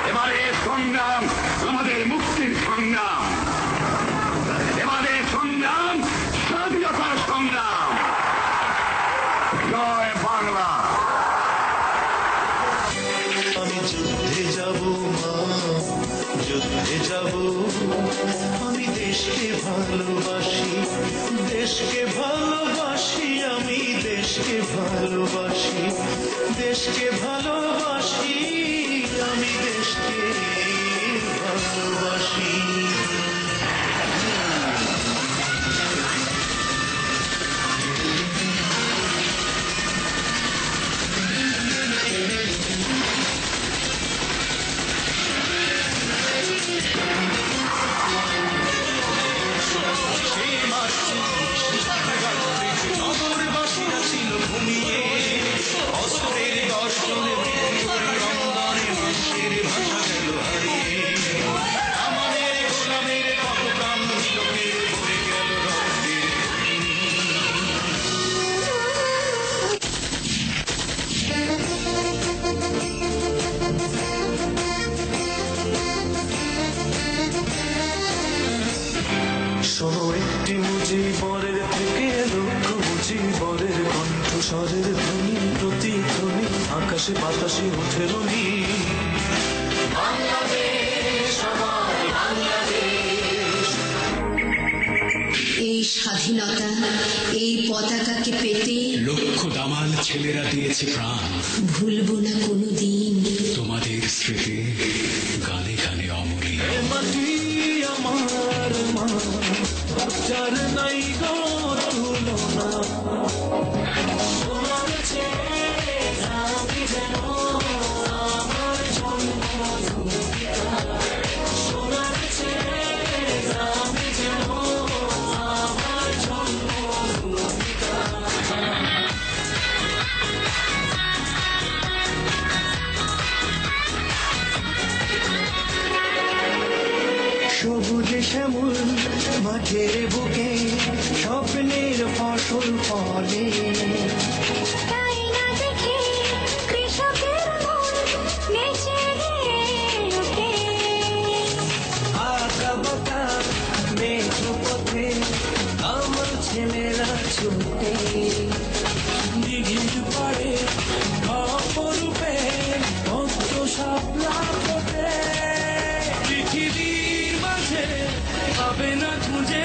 এবারে সংগ্রাম আমাদের মুক্তির সংগ্রাম, এবারে সংগ্রাম স্বাধীনতার সংগ্রাম। জয় বাংলা। আমি যুদ্ধে যাব মা, যুদ্ধে যাব। আমি দেশকে ভালোবাসি, দেশকে ভালোবাসি। আমি দেশকে ভালোবাসি, দেশকে ভালোবাসি। আমি দেশকে ভালোবাসি। নগরবাসীরা ছিল ঘুমিয়ে, অস্ত্রের দর্শনে রংধনে মানুষের ভাষা গেল হারিয়ে। আমাদের গোলামের কত প্রাণ লোকের ভরে গেল রক্তের। শোনো একটি মুজিবরের থেকে লক্ষ মুজিবরের কণ্ঠস্বরের ধ্বনি, প্রতিধ্বনি আকাশে বাতাসে উঠে রনি। বাংলাদেশ আমার বাংলাদেশ। এই স্বাধীনতা, এই পতাকাকে পেতে লক্ষ দামাল ছেলেরা দিয়েছে প্রাণ। ভুলবো না কোনোদিন তোমাদের স্মৃতি গানে গানে অমলিন। মাটি আমার মা, যার নাই গো তুলনা। সোনার চেয়ে দামি যেন আমার জন্মভূমিকা, সোনার চেয়ে দামি যেন আমার জন্মভূমিকা। সবুজে শ্যামল মাঠের বুকে স্বপ্নের ফসল ফলে। তাই না দেখে কৃষকের মন নেচে ওঠে। আঁকা বাঁকা মেঠো পথে আমার ছেলেরা ছুটে। দিঘির পাড়ে অপরূপে ভক্ত শাপলা ফোটে। পৃথিবীর মাঝে পাবে না খুঁজে